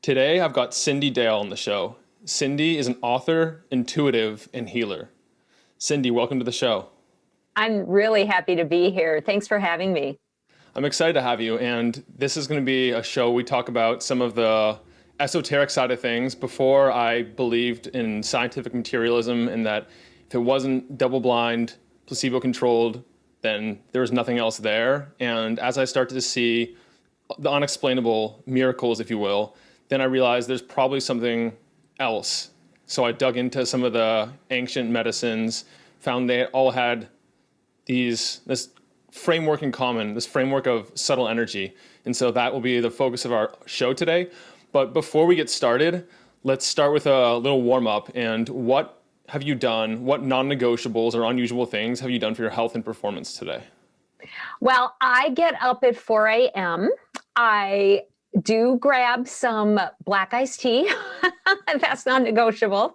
Today, I've got Cyndi Dale on the show. Cyndi is an author, intuitive, and healer. Cyndi, welcome to the show. I'm really happy to be here. Thanks for having me. I'm excited to have you, and this is going to be a show we talk about some of the esoteric side of things. Before, I believed in scientific materialism and that if it wasn't double-blind, placebo-controlled, then there was nothing else there. And as I started to see the unexplainable miracles, if you will, then I realized there's probably something else. So I dug into some of the ancient medicines, found they all had this framework in common, this framework of subtle energy. And so that will be the focus of our show today. But before we get started, let's start with a little warm-up. And what have you done? What non-negotiables or unusual things have you done for your health and performance today? Well, I get up at 4 a.m. I do grab some black iced tea. That's non-negotiable.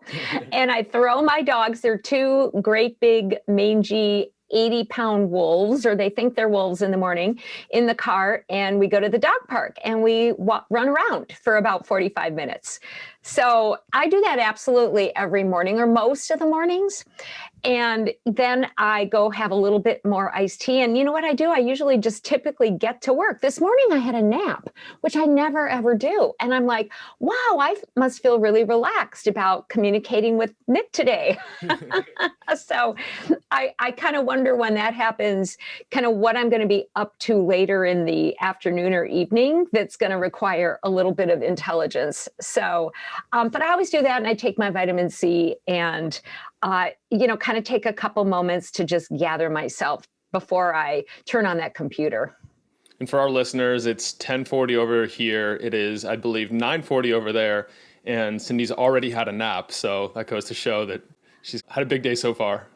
And I throw my dogs, they're two great big mangy 80-pound wolves, or they think they're wolves in the morning, in the car, and we go to the dog park and we run around for about 45 minutes. So I do that absolutely every morning or most of the mornings. And then I go have a little bit more iced tea. And you know what I do? I usually just typically get to work. This morning I had a nap, which I never ever do. And I'm like, wow, I must feel really relaxed about communicating with Nick today. So I kind of wonder when that happens, kind of what I'm going to be up to later in the afternoon or evening that's going to require a little bit of intelligence. So, but I always do that, and I take my vitamin C and kind of take a couple moments to just gather myself before I turn on that computer. And for our listeners, it's 10:40 over here. It is, I believe, 9:40 over there. And Cyndi's already had a nap. So that goes to show that she's had a big day so far.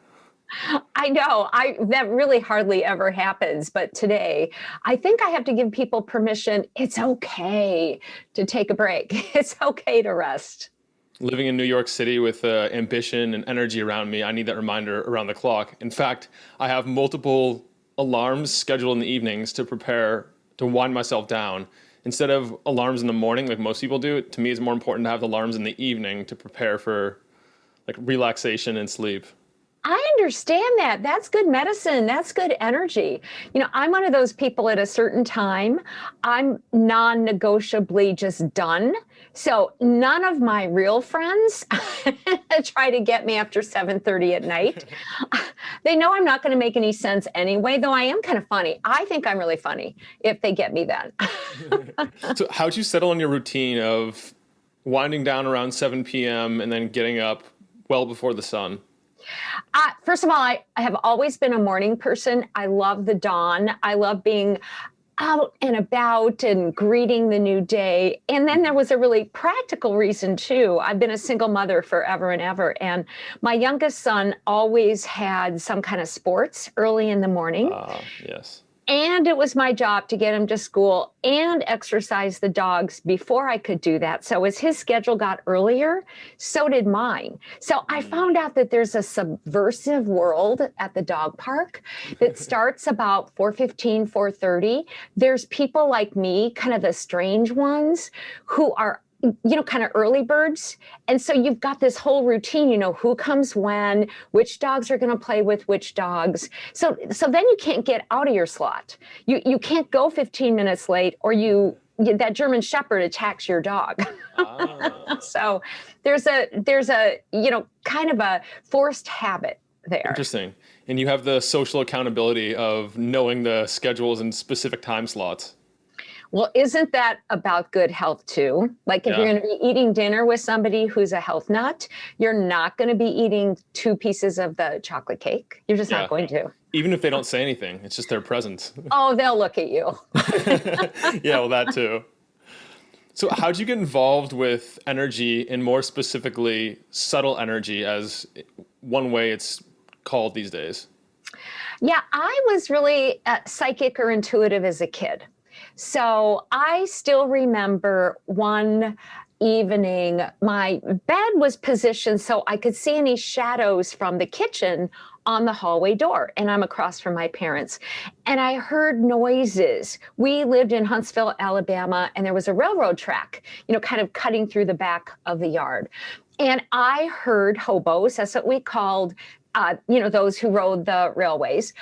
I know. That really hardly ever happens. But today, I think I have to give people permission. It's okay to take a break. It's okay to rest. Living in New York City with ambition and energy around me, I need that reminder around the clock. In fact, I have multiple alarms scheduled in the evenings to prepare to wind myself down. Instead of alarms in the morning like most people do, to me it's more important to have alarms in the evening to prepare for like relaxation and sleep. I understand that. That's good medicine. That's good energy. You know, I'm one of those people at a certain time, I'm non-negotiably just done. So none of my real friends try to get me after 7:30 at night. They know I'm not going to make any sense anyway, though I am kind of funny. I think I'm really funny if they get me then. So how'd you settle on your routine of winding down around 7 p.m. and then getting up well before the sun? First of all, I have always been a morning person. I love the dawn. I love being out and about and greeting the new day. And then there was a really practical reason too. I've been a single mother forever and ever. And my youngest son always had some kind of sports early in the morning. Yes. And it was my job to get him to school and exercise the dogs before I could do that. So as his schedule got earlier, so did mine. So I found out that there's a subversive world at the dog park that starts about 4:15, 4:30. There's people like me, kind of the strange ones, who are kind of early birds. And so you've got this whole routine, who comes when, which dogs are going to play with which dogs. So then you can't get out of your slot. You can't go 15 minutes late or that German Shepherd attacks your dog. So there's a kind of a forced habit there. Interesting. And you have the social accountability of knowing the schedules and specific time slots. Well, isn't that about good health too? Like if you're going to be eating dinner with somebody who's a health nut, you're not going to be eating 2 pieces of the chocolate cake. You're just not going to. Even if they don't say anything, it's just their presence. Oh, they'll look at you. Yeah, well, that too. So how'd you get involved with energy, and more specifically, subtle energy, as one way it's called these days? Yeah, I was really psychic or intuitive as a kid. So I still remember one evening, my bed was positioned so I could see any shadows from the kitchen on the hallway door, and I'm across from my parents. And I heard noises. We lived in Huntsville, Alabama, and there was a railroad track, kind of cutting through the back of the yard. And I heard hobos, that's what we called, those who rode the railways,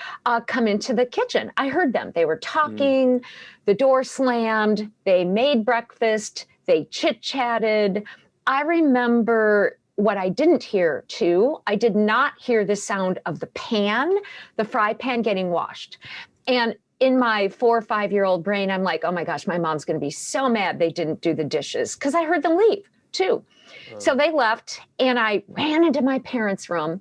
come into the kitchen. I heard them. They were talking, the door slammed, they made breakfast, they chit-chatted. I remember what I didn't hear too. I did not hear the sound of the fry pan getting washed. And in my 4 or 5-year-old brain, I'm like, oh my gosh, my mom's going to be so mad they didn't do the dishes, because I heard them leave too. So they left, and I ran into my parents' room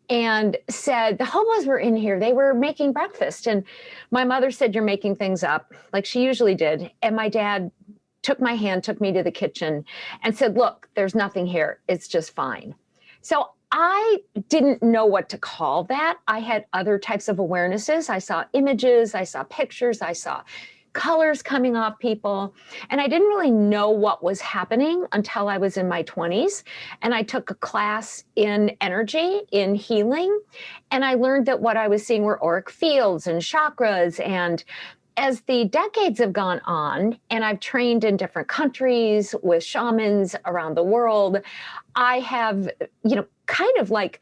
and said, the hobos were in here. They were making breakfast. And my mother said, you're making things up, like she usually did. And my dad took my hand, took me to the kitchen and said, look, there's nothing here. It's just fine. So I didn't know what to call that. I had other types of awarenesses. I saw images, I saw pictures, I saw colors coming off people. And I didn't really know what was happening until I was in my 20s. And I took a class in energy, in healing. And I learned that what I was seeing were auric fields and chakras. And as the decades have gone on, and I've trained in different countries with shamans around the world, I have, kind of like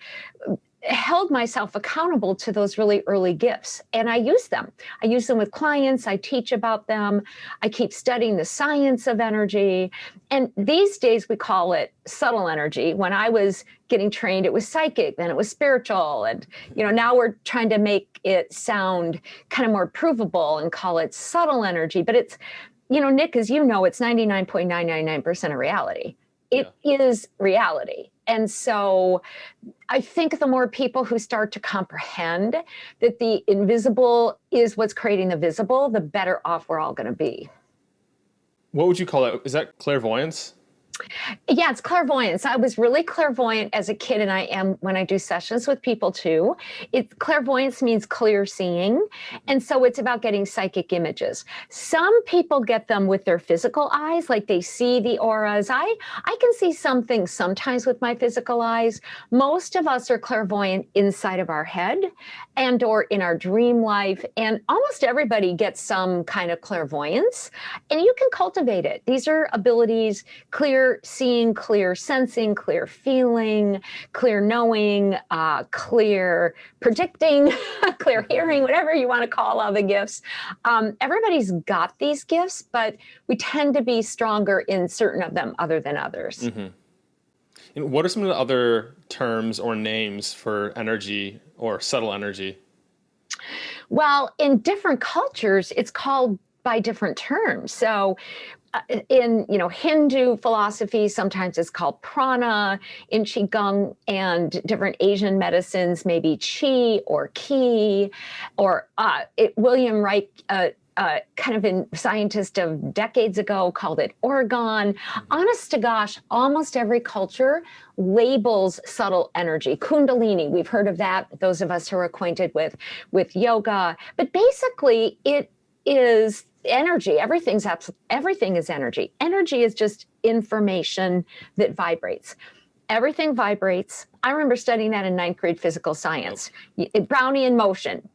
held myself accountable to those really early gifts. And I use them. I use them with clients. I teach about them. I keep studying the science of energy. And these days we call it subtle energy. When I was getting trained, it was psychic, then it was spiritual. And, now we're trying to make it sound kind of more provable and call it subtle energy. But it's, Nick, as you know, it's 99.999% of reality. It is reality. And so I think the more people who start to comprehend that the invisible is what's creating the visible, the better off we're all going to be. What would you call that? Is that clairvoyance? Yeah, it's clairvoyance. I was really clairvoyant as a kid, and I am when I do sessions with people too. Clairvoyance means clear seeing, and so it's about getting psychic images. Some people get them with their physical eyes, like they see the auras. I can see some things sometimes with my physical eyes. Most of us are clairvoyant inside of our head and or in our dream life, and almost everybody gets some kind of clairvoyance, and you can cultivate it. These are abilities, clear seeing, clear sensing, clear feeling, clear knowing, clear predicting, clear hearing, whatever you want to call all the gifts. Everybody's got these gifts, but we tend to be stronger in certain of them other than others. Mm-hmm. And what are some of the other terms or names for energy or subtle energy? Well, in different cultures, it's called by different terms. So in Hindu philosophy, sometimes it's called prana. In qigong and different Asian medicines, maybe qi or ki, or William Reif, kind of a scientist of decades ago, called it Orgone. Honest to gosh, almost every culture labels subtle energy. Kundalini, we've heard of that, those of us who are acquainted with yoga. But basically, it is energy. Everything is energy. Energy is just information that vibrates. Everything vibrates. I remember studying that in 9th grade physical science. Brownian motion,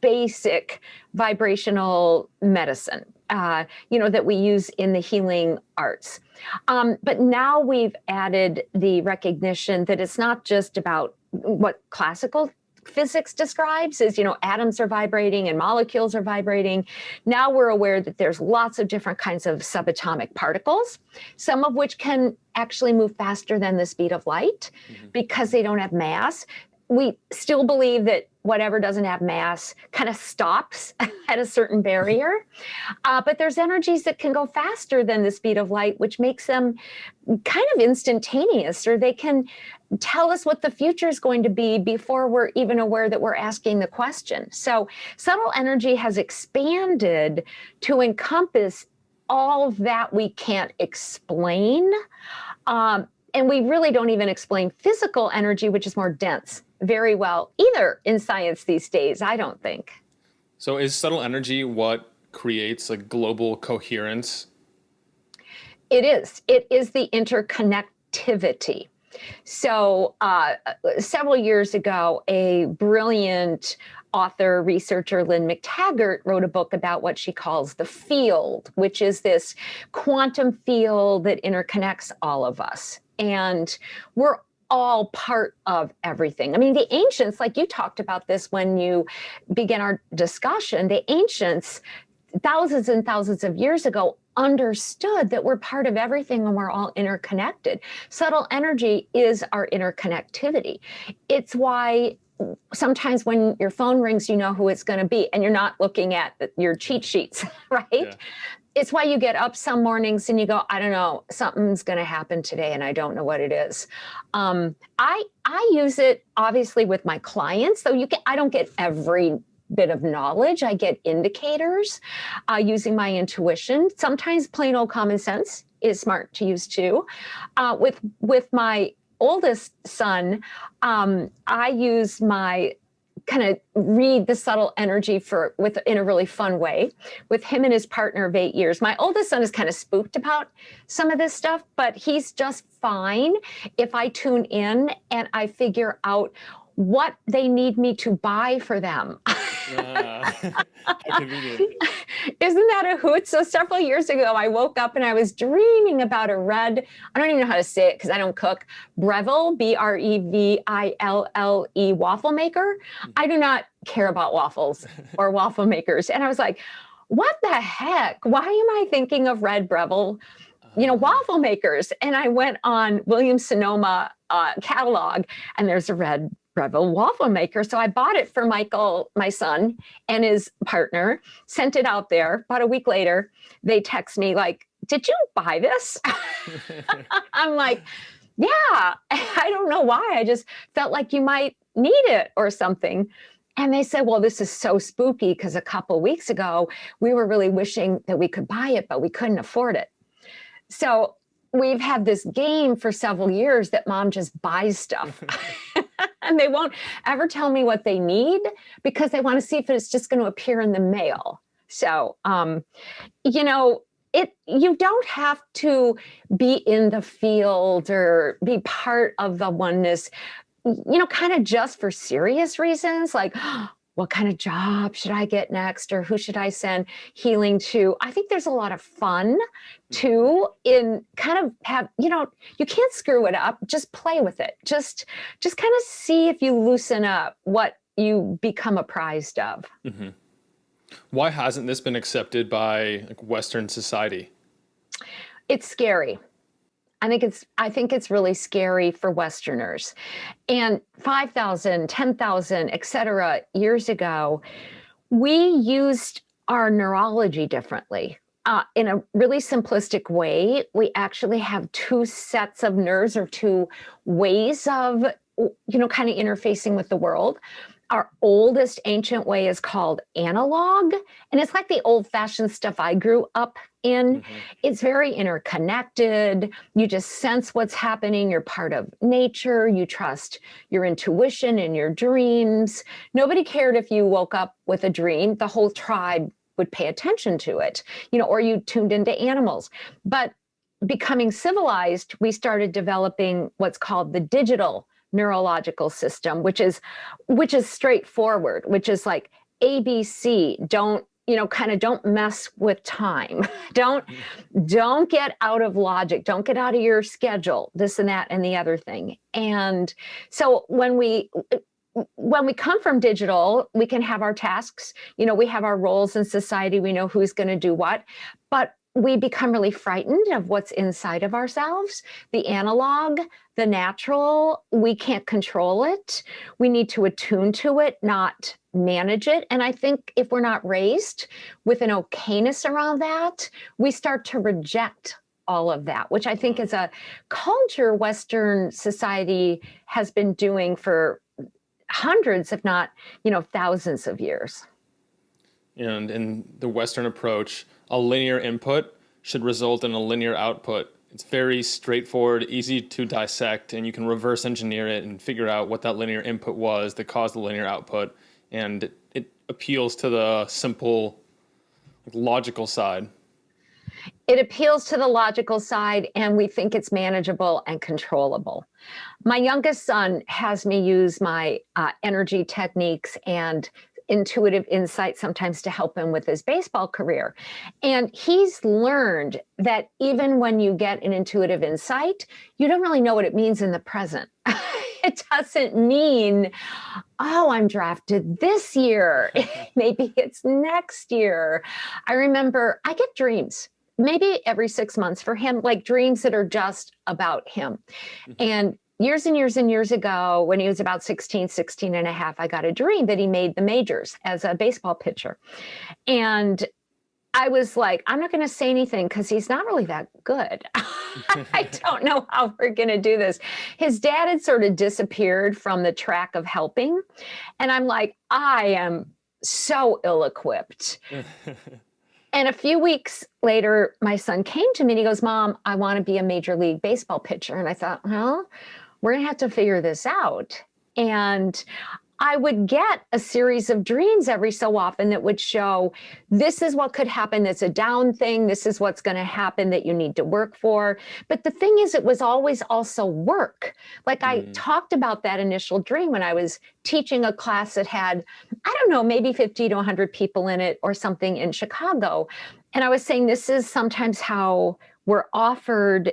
basic vibrational medicine, that we use in the healing arts. But now we've added the recognition that it's not just about what classical physics describes is, atoms are vibrating and molecules are vibrating. Now we're aware that there's lots of different kinds of subatomic particles, some of which can actually move faster than the speed of light because they don't have mass. We still believe that whatever doesn't have mass kind of stops at a certain barrier. But there's energies that can go faster than the speed of light, which makes them kind of instantaneous, or they can tell us what the future is going to be before we're even aware that we're asking the question. So subtle energy has expanded to encompass all that we can't explain. And we really don't even explain physical energy, which is more dense, very well either in science these days, I don't think. So is subtle energy what creates a global coherence? It is. It is the interconnectivity. So several years ago, a brilliant author, researcher, Lynn McTaggart, wrote a book about what she calls the field, which is this quantum field that interconnects all of us. And we're all part of everything. I mean, the ancients, like you talked about this when you began our discussion, the ancients, thousands and thousands of years ago, understood that we're part of everything and we're all interconnected. Subtle energy is our interconnectivity. It's why sometimes when your phone rings, you know who it's going to be, and you're not looking at your cheat sheets, right? Yeah. It's why you get up some mornings and you go, I don't know, something's going to happen today and I don't know what it is. I use it obviously with my clients, though I don't get every bit of knowledge. I get indicators using my intuition. Sometimes plain old common sense is smart to use too. With my oldest son, I use my kind of read the subtle energy in a really fun way with him and his partner of 8 years. My oldest son is kind of spooked about some of this stuff, but he's just fine if I tune in and I figure out what they need me to buy for them. How convenient. Isn't that a hoot? So several years ago, I woke up and I was dreaming about a red, I don't even know how to say it because I don't cook, Breville, Breville waffle maker. I do not care about waffles or waffle makers. And I was like, what the heck? Why am I thinking of red Breville, waffle makers? And I went on Williams-Sonoma catalog and there's a red Breville waffle maker. So I bought it for Michael, my son, and his partner, sent it out there. About a week later, they text me like, did you buy this? I'm like, yeah, I don't know why. I just felt like you might need it or something. And they said, well, this is so spooky because a couple of weeks ago, we were really wishing that we could buy it, but we couldn't afford it. So we've had this game for several years that mom just buys stuff. And they won't ever tell me what they need because they want to see if it's just going to appear in the mail. So, you don't have to be in the field or be part of the oneness, kind of just for serious reasons, like, what kind of job should I get next? Or who should I send healing to? I think there's a lot of fun too in kind of you can't screw it up. Just play with it. Just kind of see if you loosen up what you become apprised of. Mm-hmm. Why hasn't this been accepted by Western society? It's scary. I think it's really scary for Westerners. And 5,000, 10,000, et cetera, years ago, we used our neurology differently. In a really simplistic way, we actually have two sets of nerves or two ways of, kind of interfacing with the world. Our oldest ancient way is called analog, and it's like the old-fashioned stuff I grew up in. Mm-hmm. It's very interconnected. You just sense what's happening. You're part of nature. You trust your intuition and your dreams. Nobody cared if you woke up with a dream. The whole tribe would pay attention to it, or you tuned into animals. But becoming civilized, we started developing what's called the digital neurological system, which is straightforward, which is like ABC. Don't mess with time. Don't get out of logic. Don't get out of your schedule, this and that and the other thing. And so when we come from digital, we can have our tasks, we have our roles in society. We know who's going to do what, but we become really frightened of what's inside of ourselves. The analog, the natural, we can't control it. We need to attune to it, not manage it. And I think if we're not raised with an okayness around that, we start to reject all of that, which I think is a culture Western society has been doing for hundreds, if not, thousands of years. And in the Western approach, a linear input should result in a linear output. It's very straightforward, easy to dissect, and you can reverse engineer it and figure out what that linear input was that caused the linear output. And it appeals to the simple, logical side. It appeals to the logical side, and we think it's manageable and controllable. My youngest son has me use my energy techniques and intuitive insight sometimes to help him with his baseball career. And he's learned that even when you get an intuitive insight, you don't really know what it means in the present. It doesn't mean, oh, I'm drafted this year. Maybe it's next year. I remember I get dreams, maybe every 6 months for him, like dreams that are just about him. And years and years and years ago, when he was about 16 and a half, I got a dream that he made the majors as a baseball pitcher. And I was like, I'm not going to say anything because he's not really that good. I don't know how we're going to do this. His dad had sort of disappeared from the track of helping. And I'm like, I am so ill-equipped. And a few weeks later, my son came to me and he goes, Mom, I want to be a Major League Baseball pitcher. And I thought, well, we're going to have to figure this out. And I would get a series of dreams every so often that would show this is what could happen. That's a down thing. This is what's going to happen that you need to work for. But the thing is, it was always also work. Like I talked about that initial dream when I was teaching a class that had, I don't know, maybe 50 to 100 people in it or something in Chicago. And I was saying this is sometimes how we're offered,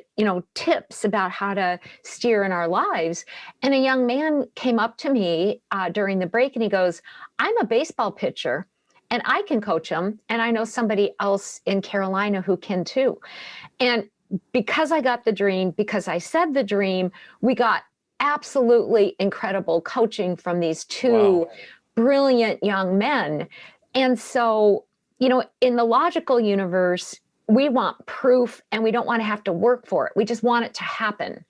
tips about how to steer in our lives. And a young man came up to me during the break and he goes, I'm a baseball pitcher and I can coach him. And I know somebody else in Carolina who can too. And because I got the dream, because I said the dream, we got absolutely incredible coaching from these two brilliant young men. And so, in the logical universe, we want proof and we don't want to have to work for it. We just want it to happen.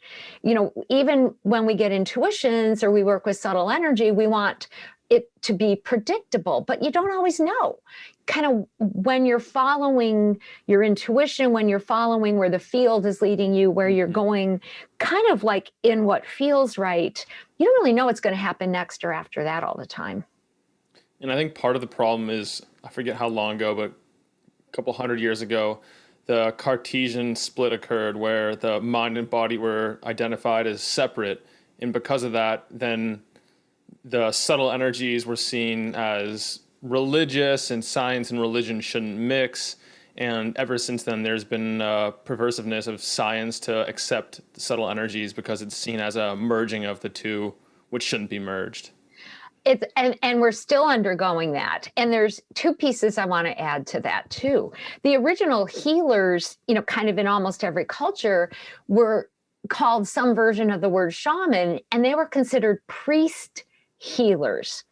Even when we get intuitions or we work with subtle energy, we want it to be predictable, but you don't always know. Kind of when you're following your intuition, when you're following where the field is leading you, where you're going kind of like in what feels right, you don't really know what's going to happen next or after that all the time. And I think part of the problem is, I forget how long ago, but couple 100 years ago, the Cartesian split occurred where the mind and body were identified as separate. And because of that, then the subtle energies were seen as religious, and science and religion shouldn't mix. And ever since then, there's been a perversiveness of science to accept the subtle energies because it's seen as a merging of the two, which shouldn't be merged. And we're still undergoing that. And there's two pieces I want to add to that too. The original healers, kind of in almost every culture, were called some version of the word shaman, and they were considered priest healers.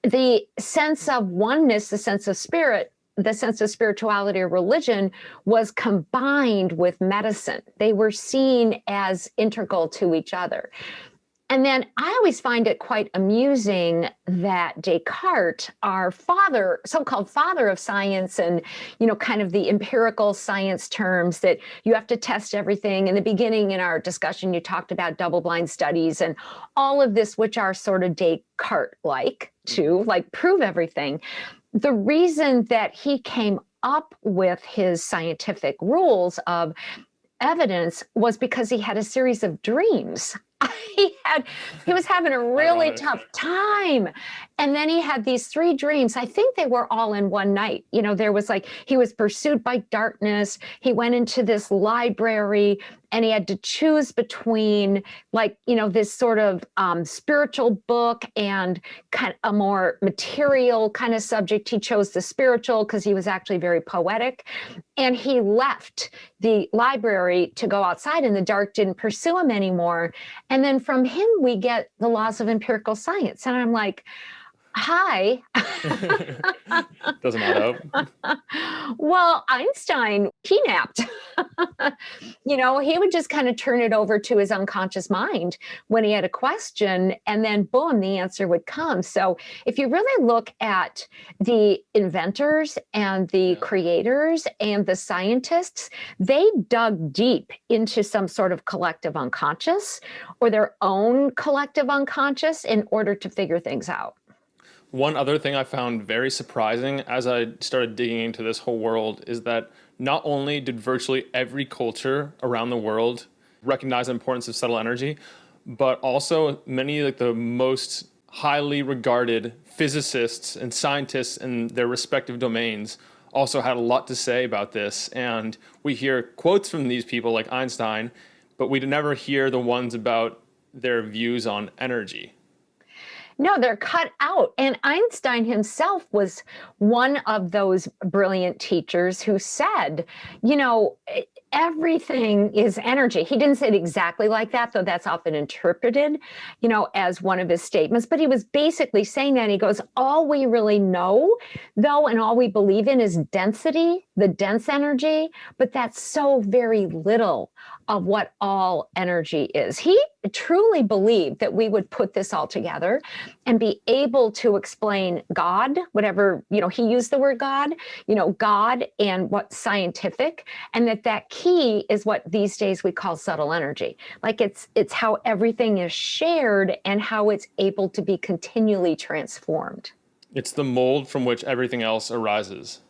The sense of oneness, the sense of spirit, the sense of spirituality or religion was combined with medicine. They were seen as integral to each other. And then I always find it quite amusing that Descartes, our father, so-called father of science and, kind of the empirical science terms that you have to test everything. In the beginning in our discussion, you talked about double-blind studies and all of this, which are sort of Descartes-like to prove everything. The reason that he came up with his scientific rules of evidence was because he had a series of dreams. He was having a really tough time. And then he had these 3 dreams. I think they were all in one night. There was he was pursued by darkness. He went into this library and he had to choose between this sort of spiritual book and kind of a more material kind of subject. He chose the spiritual because he was actually very poetic. And he left the library to go outside in the dark, didn't pursue him anymore. And then from him, we get the laws of empirical science. And I'm like, hi. Doesn't add up. Well, Einstein, he napped. He would just kind of turn it over to his unconscious mind when he had a question, and then boom, the answer would come. So if you really look at the inventors and the creators and the scientists, they dug deep into some sort of collective unconscious or their own collective unconscious in order to figure things out. One other thing I found very surprising as I started digging into this whole world is that not only did virtually every culture around the world recognize the importance of subtle energy, but also many like the most highly regarded physicists and scientists in their respective domains also had a lot to say about this. And we hear quotes from these people like Einstein, but we never hear the ones about their views on energy. No, they're cut out. And Einstein himself was one of those brilliant teachers who said, you know, everything is energy. He didn't say it exactly like that, though that's often interpreted, you know, as one of his statements. But he was basically saying that. He goes, all we really know, though, and all we believe in is density, the dense energy, but that's so very little of what all energy is. He truly believed that we would put this all together and be able to explain God, whatever, you know, he used the word God, you know, God and what's scientific, and that key is what these days we call subtle energy. Like it's how everything is shared and how it's able to be continually transformed. It's the mold from which everything else arises.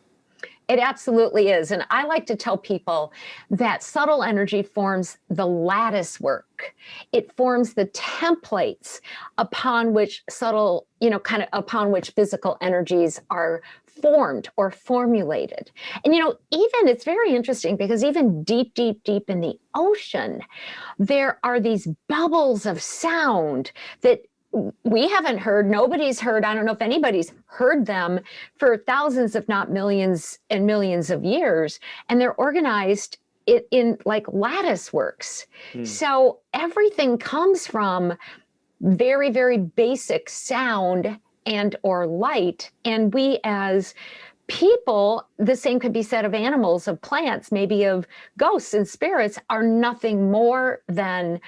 It absolutely is. And I like to tell people that subtle energy forms the lattice work. It forms the templates upon which subtle, you know, kind of upon which physical energies are formed or formulated. And, you know, even it's very interesting because even deep, deep, deep in the ocean, there are these bubbles of sound that we haven't heard, nobody's heard, I don't know if anybody's heard them for thousands, if not millions and millions of years. And they're organized in like lattice works. So everything comes from very, very basic sound and or light. And we as people, the same could be said of animals, of plants, maybe of ghosts and spirits, are nothing more than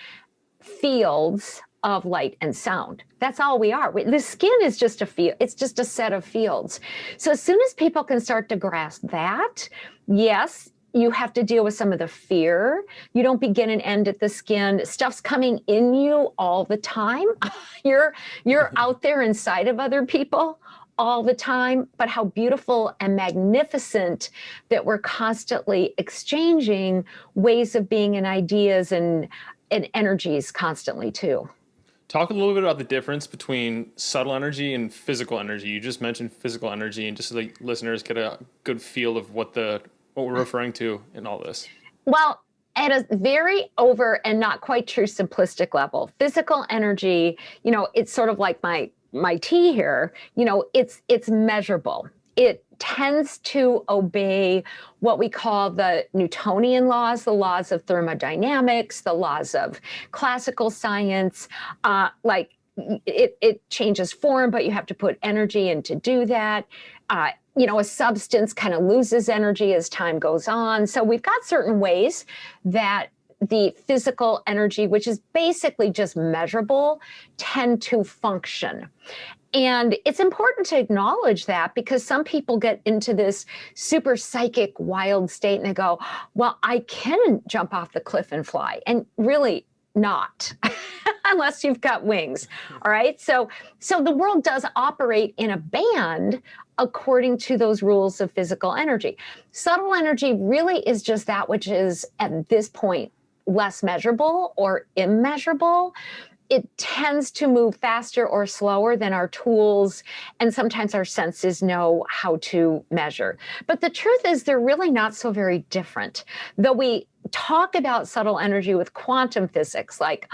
fields of light and sound. That's all we are. The skin is just a field. It's just a set of fields. So as soon as people can start to grasp that, yes, you have to deal with some of the fear. You don't begin and end at the skin. Stuff's coming in you all the time. You're out there inside of other people all the time, but how beautiful and magnificent that we're constantly exchanging ways of being and ideas and energies constantly too. Talk a little bit about the difference between subtle energy and physical energy. You just mentioned physical energy, and just so the listeners get a good feel of what we're referring to in all this. Well, at a very over and not quite true simplistic level, physical energy, you know, it's sort of like my tea here, you know, it's measurable. It tends to obey what we call the Newtonian laws, the laws of thermodynamics, the laws of classical science. Like it changes form, but you have to put energy in to do that. You know, a substance kind of loses energy as time goes on. So we've got certain ways that the physical energy, which is basically just measurable, tend to function. And it's important to acknowledge that because some people get into this super psychic wild state and they go, well, I can jump off the cliff and fly. And really not, unless you've got wings. All right. So the world does operate in a band according to those rules of physical energy. Subtle energy really is just that which is at this point less measurable or immeasurable. It tends to move faster or slower than our tools, and sometimes our senses know how to measure. But the truth is they're really not so very different. Though we talk about subtle energy with quantum physics, like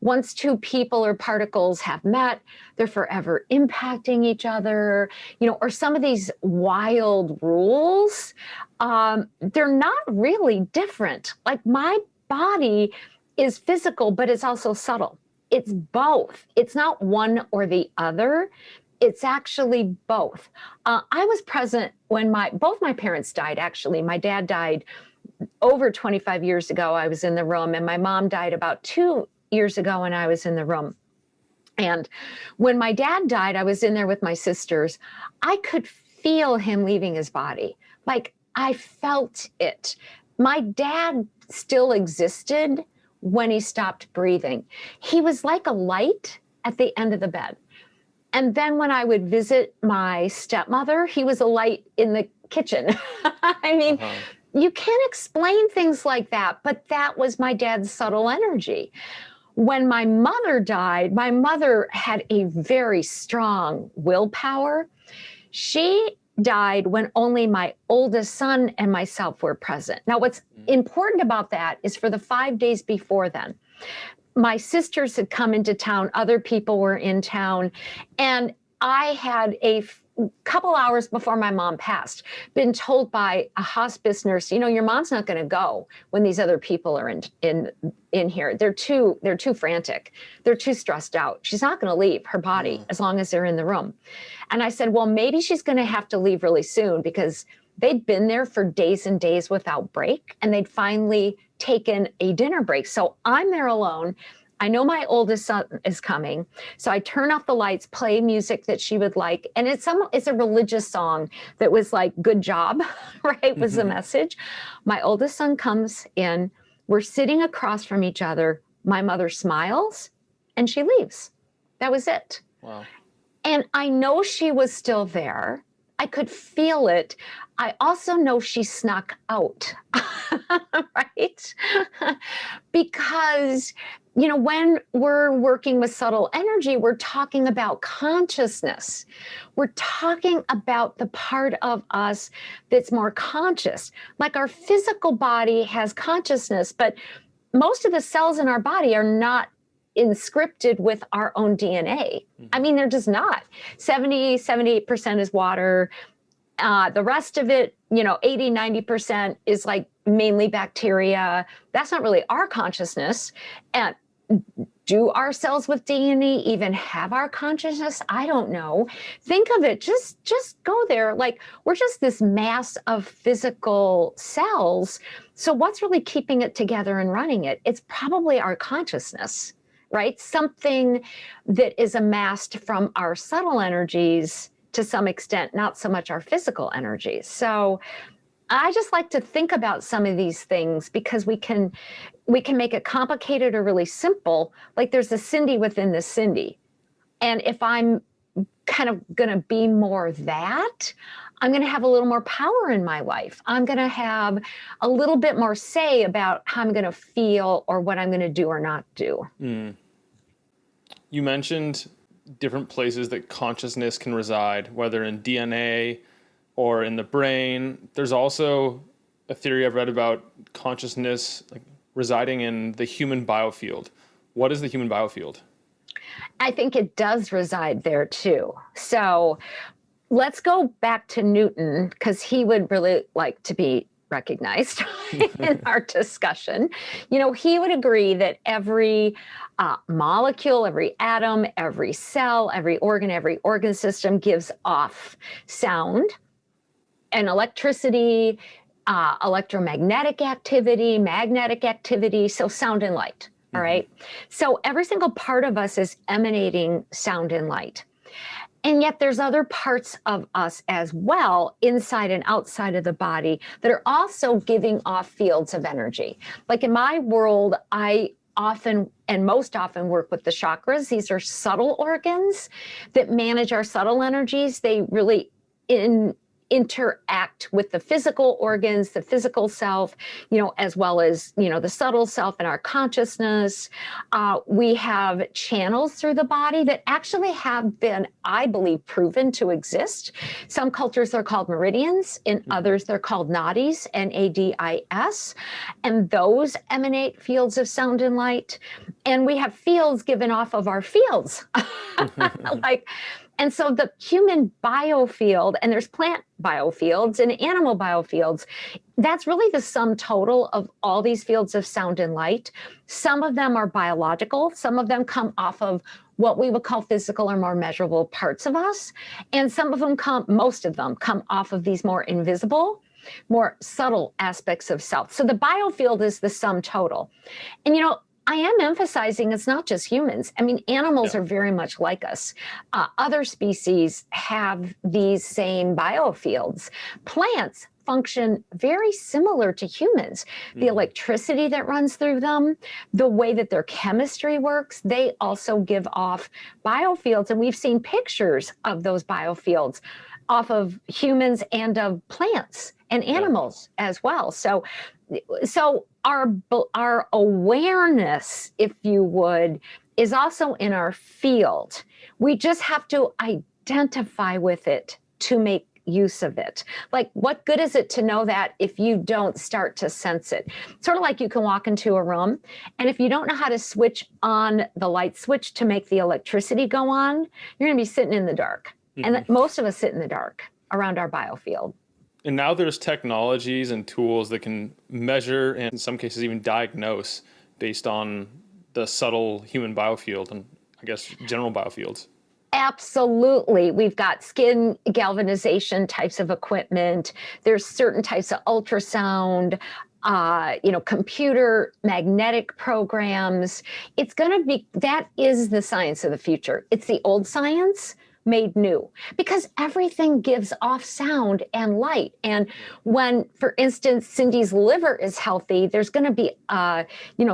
once two people or particles have met, they're forever impacting each other, you know, or some of these wild rules, they're not really different. Like my body is physical, but it's also subtle. It's both. It's not one or the other. It's actually both. I was present when both my parents died, actually. My dad died over 25 years ago. I was in the room, and my mom died about 2 years ago, and I was in the room. And when my dad died, I was in there with my sisters. I could feel him leaving his body. Like I felt it. My dad still existed when he stopped breathing. He was like a light at the end of the bed. And then when I would visit my stepmother, he was a light in the kitchen. I mean, you can't explain things like that, but that was my dad's subtle energy. When my mother died, my mother had a very strong willpower. She died when only my oldest son and myself were present. Now, what's important about that is for the 5 days before then, my sisters had come into town, other people were in town, and I had a couple hours before my mom passed, been told by a hospice nurse, you know, your mom's not going to go when these other people are in here. They're too frantic. They're too stressed out. She's not going to leave her body as long as they're in the room. And I said, well, maybe she's going to have to leave really soon, because they'd been there for days and days without break, and they'd finally taken a dinner break. So I'm there alone. I know my oldest son is coming. So I turn off the lights, play music that she would like. And it's a religious song that was like, good job, right? Was the message. My oldest son comes in. We're sitting across from each other. My mother smiles and she leaves. That was it. Wow. And I know she was still there. I could feel it. I also know she snuck out, right? Because, you know, when we're working with subtle energy, we're talking about consciousness. We're talking about the part of us that's more conscious. Like our physical body has consciousness, but most of the cells in our body are not inscripted with our own DNA. I mean, they're just not. 78% is water. The rest of it, you know, 90% is like mainly bacteria. That's not really our consciousness. And do our cells with DNA even have our consciousness? I don't know. Think of it, just go there. Like, we're just this mass of physical cells. So what's really keeping it together and running it? It's probably our consciousness, right? Something that is amassed from our subtle energies to some extent, not so much our physical energies. So I just like to think about some of these things, because we can make it complicated or really simple. Like, there's a Cyndi within the Cyndi. And if I'm kind of going to be more that, I'm going to have a little more power in my life. I'm going to have a little bit more say about how I'm going to feel or what I'm going to do or not do. You mentioned different places that consciousness can reside, whether in DNA or in the brain. There's also a theory I've read about consciousness like residing in the human biofield. What is the human biofield? I think it does reside there too. So let's go back to Newton, because he would really like to be recognized in our discussion. You know, he would agree that every molecule, every atom, every cell, every organ system gives off sound and electricity, electromagnetic activity, magnetic activity, so sound and light, all right? So every single part of us is emanating sound and light. And yet there's other parts of us as well, inside and outside of the body, that are also giving off fields of energy. Like in my world, I often and most often work with the chakras. These are subtle organs that manage our subtle energies. They really interact with the physical organs, the physical self, you know, as well as, you know, the subtle self and our consciousness. We have channels through the body that actually have been, I believe, proven to exist. Some cultures are called meridians. In others, they're called nadis, N-A-D-I-S. And those emanate fields of sound and light. And we have fields given off of our fields. And so the human biofield, and there's plant biofields and animal biofields, that's really the sum total of all these fields of sound and light. Some of them are biological. Some of them come off of what we would call physical or more measurable parts of us. And some of them most of them come off of these more invisible, more subtle aspects of self. So the biofield is the sum total. And, you know, I am emphasizing it's not just humans. I mean, animals are very much like us. Other species have these same biofields. Plants, function very similar to humans. The electricity that runs through them, the way that their chemistry works, they also give off biofields. And we've seen pictures of those biofields off of humans and of plants and animals as well. So our awareness, if you would, is also in our field. We just have to identify with it to make use of it. Like, what good is it to know that if you don't start to sense it? Sort of like you can walk into a room, and if you don't know how to switch on the light switch to make the electricity go on, you're going to be sitting in the dark. And most of us sit in the dark around our biofield. And now there's technologies and tools that can measure and in some cases even diagnose based on the subtle human biofield and I guess general biofields. Absolutely. We've got skin galvanization types of equipment. There's certain types of ultrasound, computer magnetic programs. It's going to be, that is the science of the future. It's the old science made new, because everything gives off sound and light. And when, for instance, Cindy's liver is healthy, there's going to be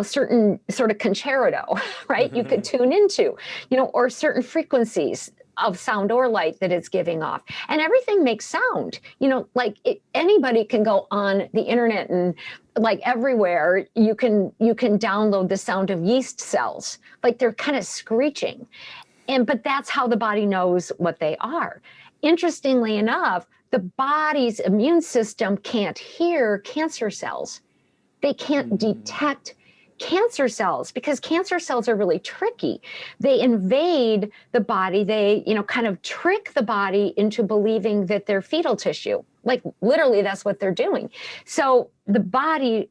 certain sort of concerto, right? You could tune into, or certain frequencies of sound or light that it's giving off. And everything makes sound, anybody can go on the internet and like everywhere you can download the sound of yeast cells, like they're kind of screeching. But that's how the body knows what they are. Interestingly enough, the body's immune system can't hear cancer cells. They can't detect cancer cells because cancer cells are really tricky. They invade the body. They, kind of trick the body into believing that they're fetal tissue. Like literally that's what they're doing. So the body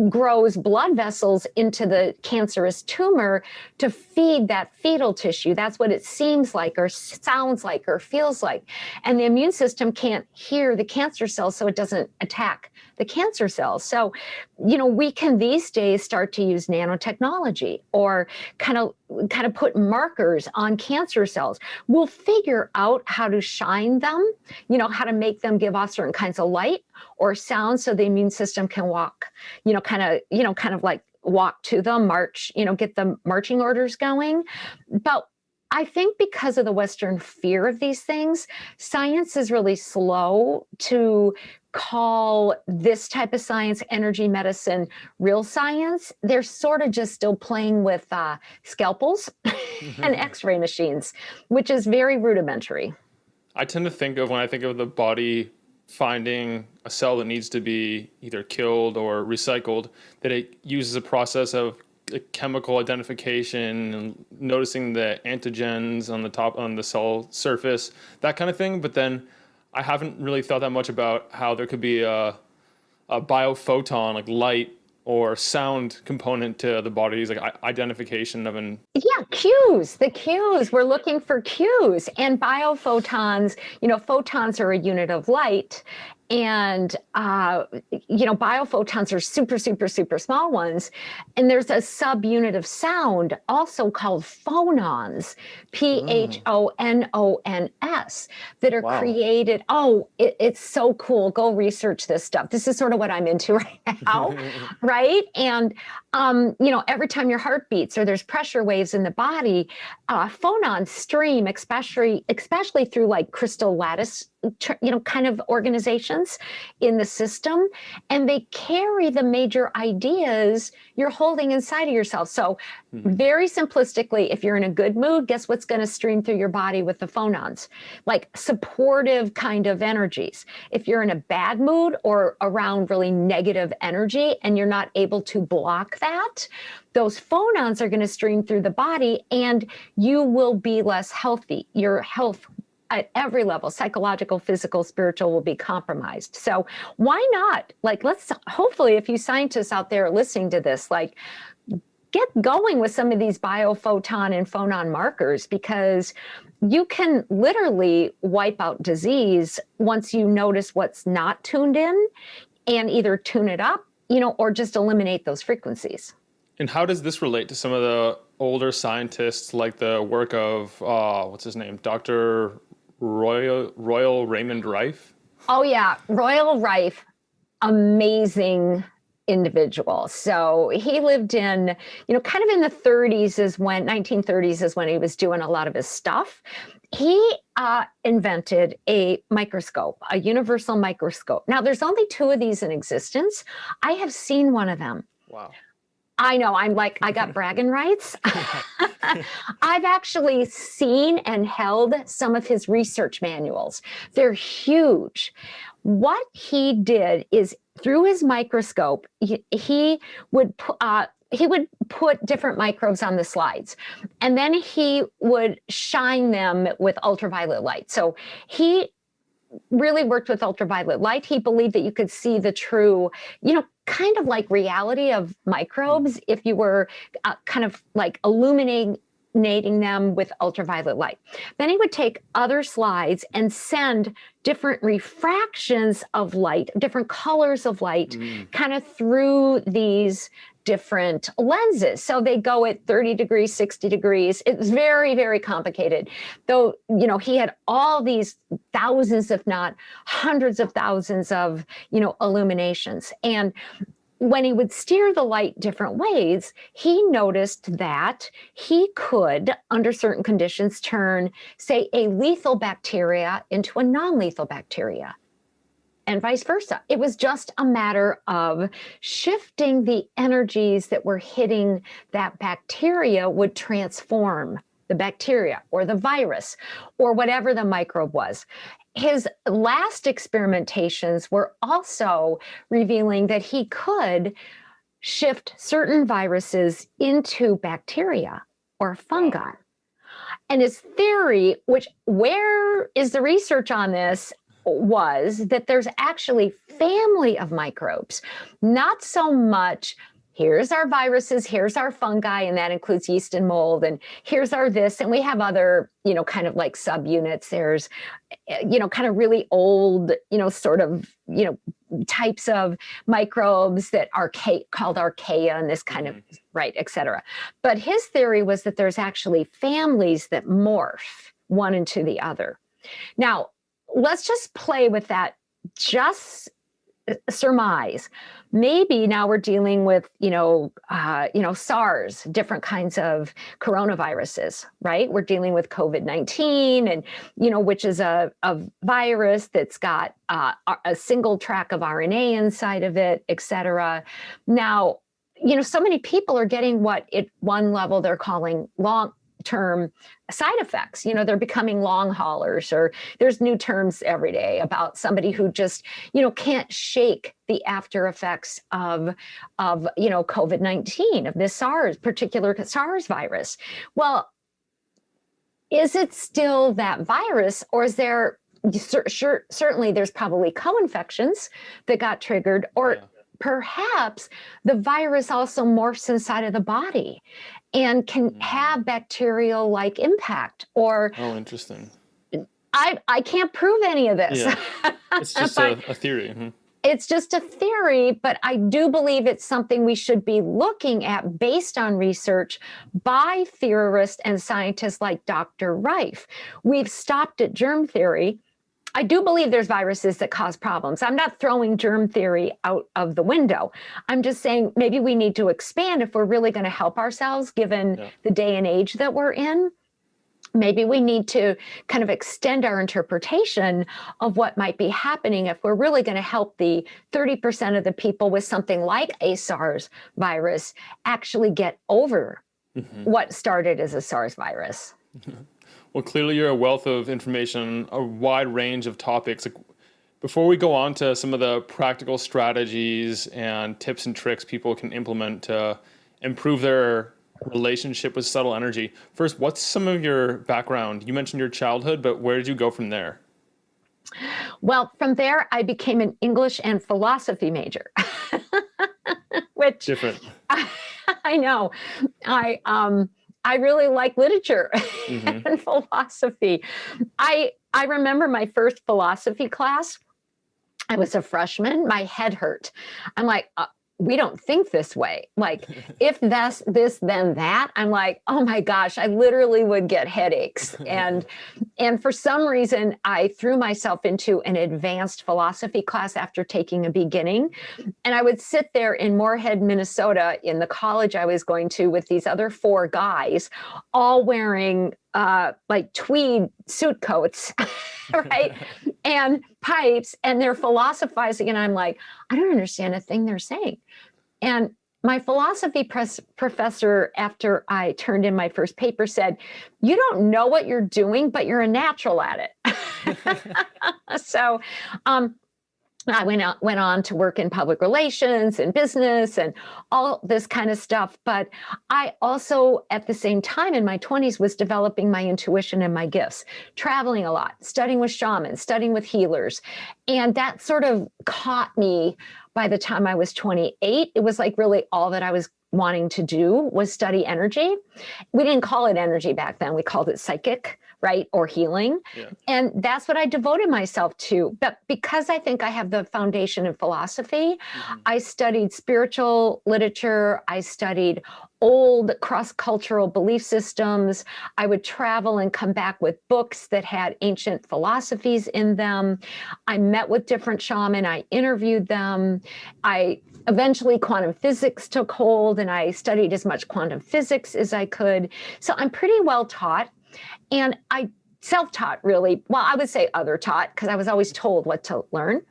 grows blood vessels into the cancerous tumor to feed that fetal tissue. That's what it seems like or sounds like or feels like. And the immune system can't hear the cancer cells, so it doesn't attack the cancer cells. So, we can these days start to use nanotechnology or kind of put markers on cancer cells. We'll figure out how to shine them, how to make them give off certain kinds of light or sound so the immune system can walk, kind of like walk to them, march, get the marching orders going. But I think because of the Western fear of these things, science is really slow to call this type of science, energy medicine, real science. They're sort of just still playing with scalpels and x-ray machines, which is very rudimentary. I tend to think of, when I think of the body finding a cell that needs to be either killed or recycled, that it uses a process of chemical identification and noticing the antigens on the cell surface, that kind of thing. But then I haven't really thought that much about how there could be a biophoton, like light or sound component to the body's like identification of an... Yeah, the cues. We're looking for cues. And biophotons, photons are a unit of light. And, biophotons are super, super, super small ones. And there's a subunit of sound also called phonons, Phonons, that are created. Oh, it's so cool. Go research this stuff. This is sort of what I'm into right now, right? And, every time your heart beats or there's pressure waves in the body, phonons stream, especially through like crystal lattice, kind of organizations in the system, and they carry the major ideas you're holding inside of yourself. So very simplistically, if you're in a good mood, guess what's going to stream through your body with the phonons? Like supportive kind of energies. If you're in a bad mood or around really negative energy and you're not able to block that, those phonons are going to stream through the body and you will be less healthy. Your health at every level, psychological, physical, spiritual, will be compromised. So why not? Let's hopefully, if you scientists out there listening to this, get going with some of these biophoton and phonon markers, because you can literally wipe out disease once you notice what's not tuned in and either tune it up, or just eliminate those frequencies. And how does this relate to some of the older scientists, like the work of, what's his name, Dr. Royal Raymond Reif? Oh yeah, Royal Reif. amazing individual. So he lived in, kind of in the 1930s is when he was doing a lot of his stuff. He invented a microscope, a universal microscope. Now, there's only 2 of these in existence. I have seen one of them. Wow. I know, I'm like, I got bragging rights. I've actually seen and held some of his research manuals. They're huge. What he did is through his microscope, he would put different microbes on the slides, and then he would shine them with ultraviolet light. So he really worked with ultraviolet light. He believed that you could see the true, kind of like reality of microbes if you were kind of like illuminating them with ultraviolet light. Then he would take other slides and send different refractions of light, different colors of light, kind of through these different lenses. So they go at 30 degrees, 60 degrees. It's very, very complicated. Though, he had all these thousands, if not hundreds of thousands of, illuminations. And when he would steer the light different ways, he noticed that he could, under certain conditions, turn, say, a lethal bacteria into a non-lethal bacteria, and vice versa. It was just a matter of shifting the energies that were hitting that bacteria would transform the bacteria or the virus or whatever the microbe was. His last experimentations were also revealing that he could shift certain viruses into bacteria or fungi. And his theory, where is the research on this, was that there's actually family of microbes, not so much here's our viruses, here's our fungi, and that includes yeast and mold, and here's our this, and we have other, kind of like subunits. There's, kind of really old, sort of, types of microbes that are called archaea and this kind of, right, et cetera. But his theory was that there's actually families that morph one into the other. Now, let's just play with that, just surmise. Maybe now we're dealing with, SARS, different kinds of coronaviruses, right? We're dealing with COVID-19 and, which is a virus that's got a single track of RNA inside of it, et cetera. Now, so many people are getting what at one level they're calling long-term side effects. They're becoming long haulers, or there's new terms every day about somebody who just, can't shake the after effects of COVID-19, of this particular SARS virus. Well, is it still that virus, or is there, certainly there's probably co-infections that got triggered, or perhaps the virus also morphs inside of the body and can have bacterial-like impact, or... Oh, interesting. I can't prove any of this. Yeah. It's just a theory. Mm-hmm. It's just a theory, but I do believe it's something we should be looking at based on research by theorists and scientists like Dr. Reif. We've stopped at germ theory. I do believe there's viruses that cause problems. I'm not throwing germ theory out of the window. I'm just saying maybe we need to expand if we're really going to help ourselves, given the day and age that we're in. Maybe we need to kind of extend our interpretation of what might be happening if we're really going to help the 30% of the people with something like a SARS virus actually get over what started as a SARS virus. Well, clearly you're a wealth of information, a wide range of topics. Before we go on to some of the practical strategies and tips and tricks people can implement to improve their relationship with subtle energy, first, what's some of your background? You mentioned your childhood, but where did you go from there? Well, from there, I became an English and philosophy major, which... Different. I know. I really like literature and philosophy. I remember my first philosophy class. I was a freshman. My head hurt. I'm like, we don't think this way. Like, if that's this, then that. I'm like, oh my gosh, I literally would get headaches. And for some reason, I threw myself into an advanced philosophy class after taking a beginning. And I would sit there in Moorhead, Minnesota, in the college I was going to, with these other 4 guys, all wearing like tweed suit coats, right? And pipes, and they're philosophizing. And I'm like, I don't understand a thing they're saying. And my philosophy professor, after I turned in my first paper, said, you don't know what you're doing, but you're a natural at it. So I went on to work in public relations and business and all this kind of stuff. But I also, at the same time in my 20s, was developing my intuition and my gifts, traveling a lot, studying with shamans, studying with healers. And that sort of caught me by the time I was 28. It was like really all that I was wanting to do was study energy. We didn't call it energy back then. We called it psychic, right? Or healing. Yeah. And that's what I devoted myself to. But because I think I have the foundation in philosophy, I studied spiritual literature. I studied old cross-cultural belief systems. I would travel and come back with books that had ancient philosophies in them. I met with different shamans. I interviewed them. Eventually, quantum physics took hold, and I studied as much quantum physics as I could. So I'm pretty well taught. And I self-taught, really. Well, I would say other taught, because I was always told what to learn.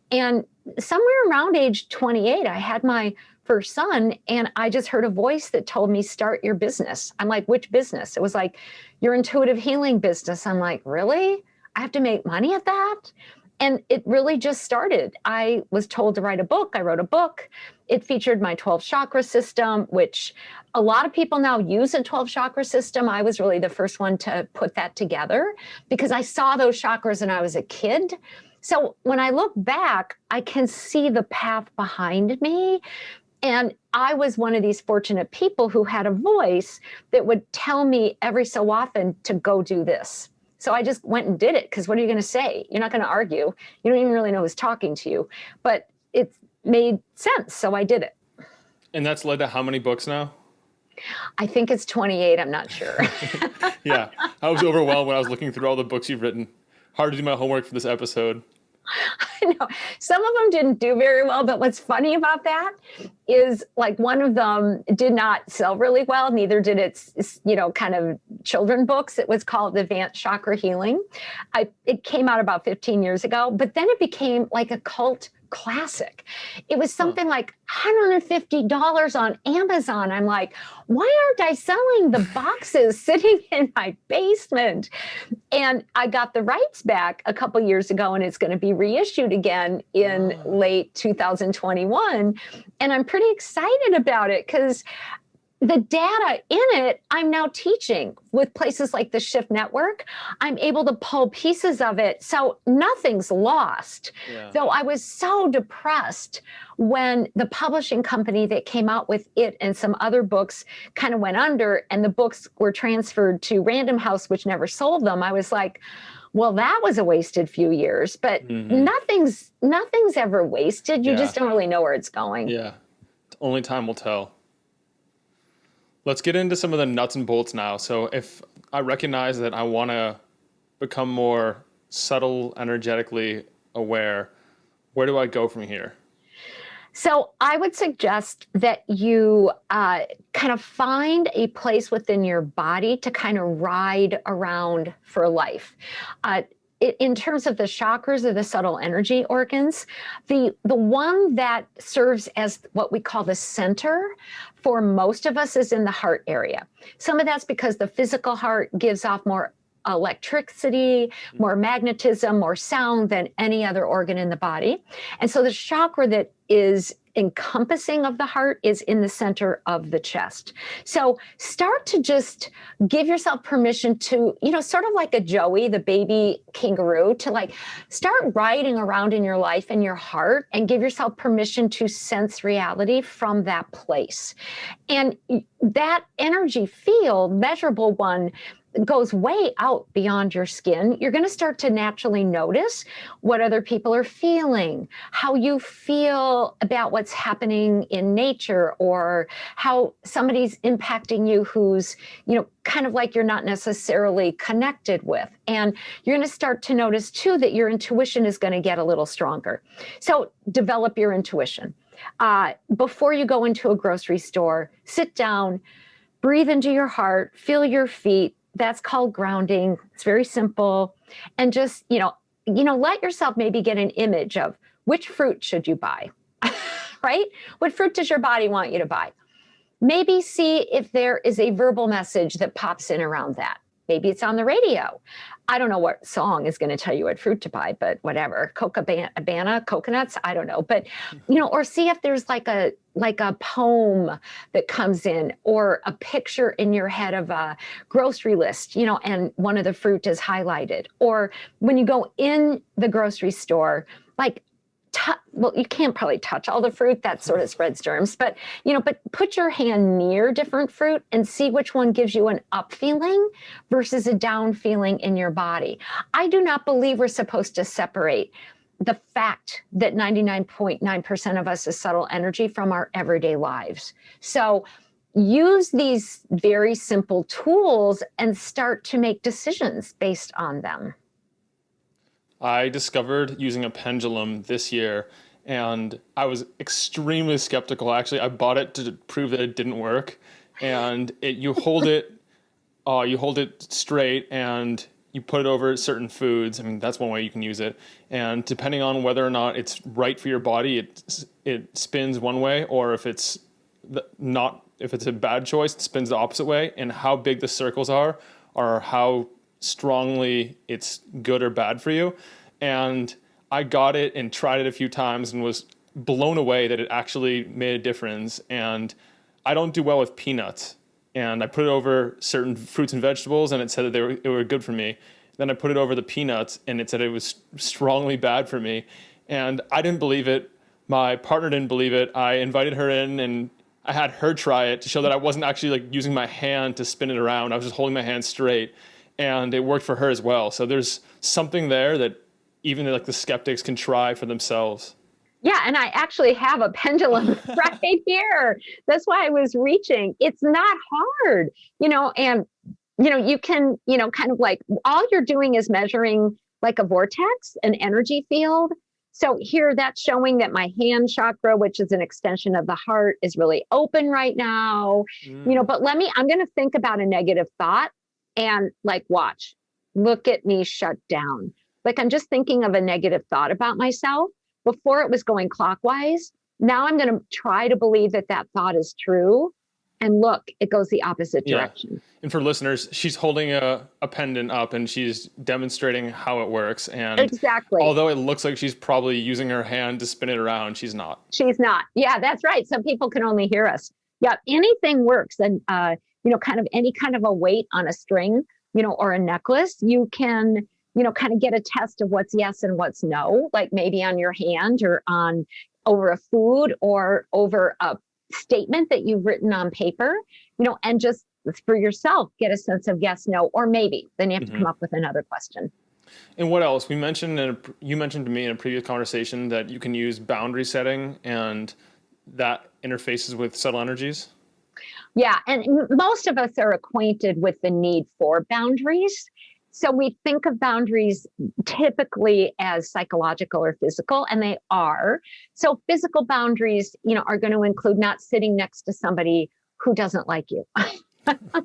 And somewhere around age 28, I had my first son, and I just heard a voice that told me, start your business. I'm like, which business? It was like, your intuitive healing business. I'm like, really? I have to make money at that? And it really just started. I was told to write a book. I wrote a book. It featured my 12 chakra system, which a lot of people now use a 12 chakra system. I was really the first one to put that together because I saw those chakras when I was a kid. So when I look back, I can see the path behind me. And I was one of these fortunate people who had a voice that would tell me every so often to go do this. So I just went and did it, because what are you going to say? You're not going to argue. You don't even really know who's talking to you. But it made sense, so I did it. And that's led to how many books now? I think it's 28. I'm not sure. Yeah. I was overwhelmed when I was looking through all the books you've written. Hard to do my homework for this episode. I know. Some of them didn't do very well, but what's funny about that is, like, one of them did not sell really well. Neither did its, kind of children books. It was called Advanced Chakra Healing. It came out about 15 years ago, but then it became like a cult classic. It was something like $150 on Amazon. I'm like, why aren't I selling the boxes sitting in my basement? And I got the rights back a couple years ago, and it's going to be reissued again in late 2021. And I'm pretty excited about it because the data in it, I'm now teaching with places like the Shift Network. I'm able to pull pieces of it. So nothing's lost. Yeah. Though I was so depressed when the publishing company that came out with it and some other books kind of went under, and the books were transferred to Random House, which never sold them. I was like, well, that was a wasted few years, but nothing's ever wasted. You just don't really know where it's going. Yeah. Only time will tell. Let's get into some of the nuts and bolts now. So if I recognize that I want to become more subtle, energetically aware, where do I go from here? So I would suggest that you kind of find a place within your body to kind of ride around for life. In terms of the chakras or the subtle energy organs, the one that serves as what we call the center for most of us is in the heart area. Some of that's because the physical heart gives off more electricity, more magnetism, more sound than any other organ in the body. And so the chakra that is encompassing of the heart is in the center of the chest. So start to just give yourself permission to, sort of like a Joey, the baby kangaroo, to like start riding around in your life and your heart and give yourself permission to sense reality from that place. And that energy field, measurable one, goes way out beyond your skin. You're going to start to naturally notice what other people are feeling, how you feel about what's happening in nature, or how somebody's impacting you who's, kind of like you're not necessarily connected with. And you're going to start to notice too that your intuition is going to get a little stronger. So develop your intuition. Before you go into a grocery store, sit down, breathe into your heart, feel your feet. That's called grounding. It's very simple. And just, let yourself maybe get an image of which fruit should you buy, right? What fruit does your body want you to buy? Maybe see if there is a verbal message that pops in around that. Maybe it's on the radio. I don't know what song is going to tell you what fruit to buy, but whatever. Cocabana, coconuts, I don't know. But, or see if there's like a poem that comes in, or a picture in your head of a grocery list, and one of the fruit is highlighted. Or when you go in the grocery store, you can't probably touch all the fruit, that sort of spreads germs, but put your hand near different fruit and see which one gives you an up feeling versus a down feeling in your body. I do not believe we're supposed to separate the fact that 99.9% of us is subtle energy from our everyday lives. So use these very simple tools and start to make decisions based on them. I discovered using a pendulum this year, and I was extremely skeptical. Actually, I bought it to prove that it didn't work. And you hold it straight, and you put it over certain foods. I mean, that's one way you can use it. And depending on whether or not it's right for your body, it spins one way, or if it's a bad choice, it spins the opposite way. And how big the circles are how strongly it's good or bad for you. And I got it and tried it a few times and was blown away that it actually made a difference. And I don't do well with peanuts, and I put it over certain fruits and vegetables, and it said that they were good for me. Then I put it over the peanuts, and it said it was strongly bad for me. And I didn't believe it. My partner didn't believe it. I invited her in, and I had her try it to show that I wasn't actually using my hand to spin it around. I was just holding my hand straight. And it worked for her as well. So there's something there that even the skeptics can try for themselves. Yeah, and I actually have a pendulum right here. That's why I was reaching. It's not hard, and, you can, kind of all you're doing is measuring like a vortex, an energy field. So here that's showing that my hand chakra, which is an extension of the heart, is really open right now, but I'm going to think about a negative thought. And watch, look at me shut down. I'm just thinking of a negative thought about myself. Before it was going clockwise. Now I'm going to try to believe that thought is true. And look, it goes the opposite direction. And for listeners, she's holding a pendant up, and she's demonstrating how it works. And exactly. Although it looks like she's probably using her hand to spin it around, she's not. She's not. Yeah, that's right. Some people can only hear us. Yeah, anything works. And, kind of any kind of a weight on a string, or a necklace, you can, kind of get a test of what's yes and what's no, like maybe on your hand or over a food or over a statement that you've written on paper, and just for yourself, get a sense of yes, no, or maybe. Then you have to come up with another question. And what else? You mentioned to me in a previous conversation that you can use boundary setting, and that interfaces with subtle energies. Yeah, and most of us are acquainted with the need for boundaries. So we think of boundaries typically as psychological or physical, and they are. So physical boundaries, are going to include not sitting next to somebody who doesn't like you,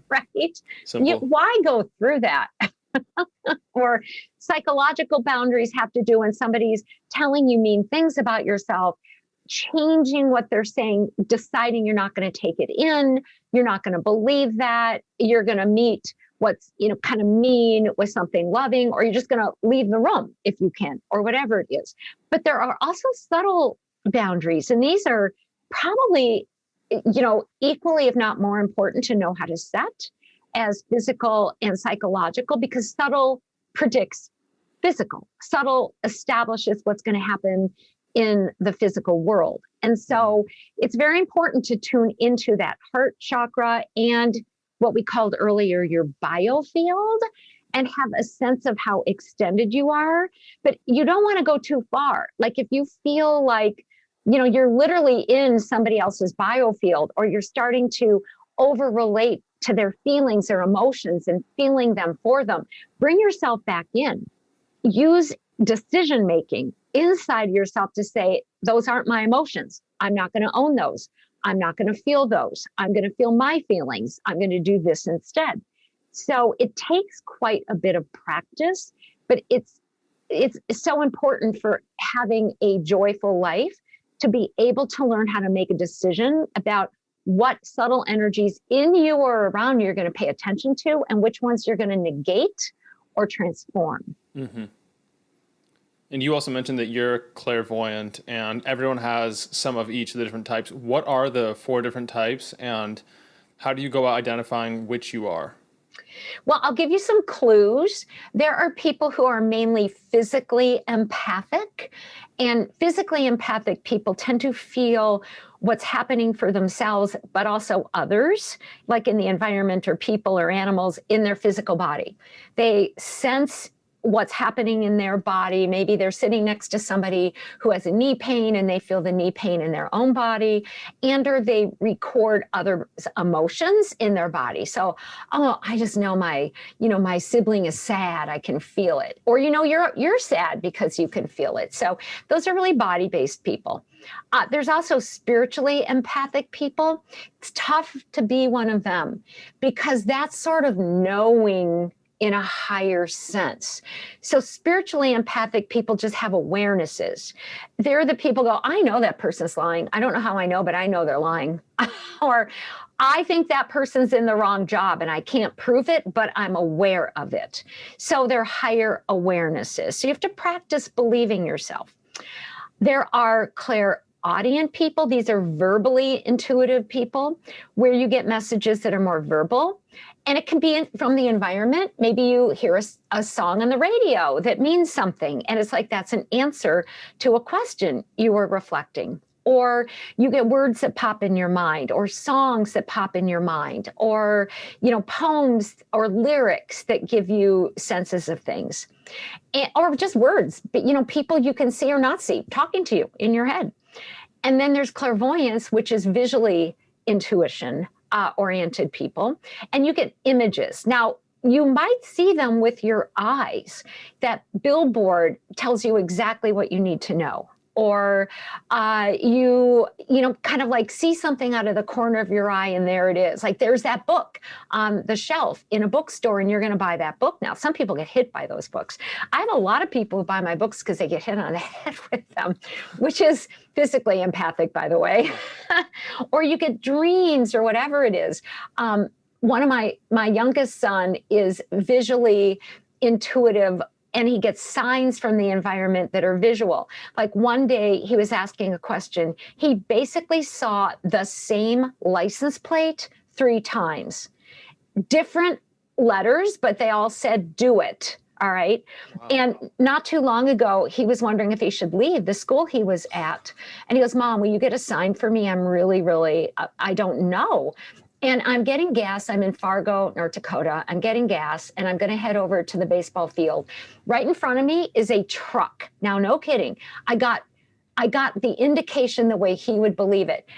right? Why go through that? Or psychological boundaries have to do when somebody's telling you mean things about yourself, changing what they're saying, deciding you're not going to take it in, you're not going to believe that, you're going to meet what's, kind of mean with something loving, or you're just going to leave the room if you can, or whatever it is. But there are also subtle boundaries, and these are probably, equally, if not more important to know how to set as physical and psychological, because subtle predicts physical. Subtle establishes what's going to happen in the physical world. And so it's very important to tune into that heart chakra and what we called earlier your biofield and have a sense of how extended you are. But you don't want to go too far. Like if you feel like, you're literally in somebody else's biofield, or you're starting to over relate to their feelings or emotions and feeling them for them, bring yourself back in. Use decision making inside yourself to say, those aren't my emotions. I'm not going to own those. I'm not going to feel those. I'm going to feel my feelings. I'm going to do this instead. So it takes quite a bit of practice, but it's so important for having a joyful life to be able to learn how to make a decision about what subtle energies in you or around you you're going to pay attention to, and which ones you're going to negate or transform. Mm-hmm. And you also mentioned that you're clairvoyant, and everyone has some of each of the different types. What are the 4 different types, and how do you go about identifying which you are? Well, I'll give you some clues. There are people who are mainly physically empathic, and physically empathic people tend to feel what's happening for themselves, but also others, like in the environment or people or animals in their physical body. They sense what's happening in their body. Maybe they're sitting next to somebody who has a knee pain and they feel the knee pain in their own body, and or they record other emotions in their body. So, oh, I just know my sibling is sad. I can feel it. Or, you're sad because you can feel it. So those are really body-based people. There's also spiritually empathic people. It's tough to be one of them because that's sort of knowing in a higher sense. So spiritually empathic people just have awarenesses. They're the people go, I know that person's lying. I don't know how I know, but I know they're lying. Or I think that person's in the wrong job and I can't prove it, but I'm aware of it. So they're higher awarenesses. So you have to practice believing yourself. There are clairaudient people. These are verbally intuitive people where you get messages that are more verbal. And it can be from the environment. Maybe you hear a song on the radio that means something, and it's like that's an answer to a question you were reflecting. Or you get words that pop in your mind, or songs that pop in your mind, or poems or lyrics that give you senses of things, or just words. But people you can see or not see talking to you in your head. And then there's clairvoyance, which is visually intuition oriented people, and you get images. Now, you might see them with your eyes. That billboard tells you exactly what you need to know. Or you kind of like see something out of the corner of your eye, and there it is. Like there's that book on the shelf in a bookstore, and you're going to buy that book now. Some people get hit by those books. I have a lot of people who buy my books because they get hit on the head with them, which is physically empathic, by the way. Or you get dreams or whatever it is. One of my youngest son is visually intuitive, and he gets signs from the environment that are visual. Like one day he was asking a question. He basically saw the same license plate 3 times. Different letters, but they all said, do it. All right. Wow. And not too long ago, he was wondering if he should leave the school he was at. And he goes, Mom, will you get a sign for me? I'm really, I don't know. And I'm getting gas. I'm in Fargo, North Dakota. I'm getting gas, and I'm going to head over to the baseball field. Right in front of me is a truck. Now, no kidding. I got the indication the way he would believe it.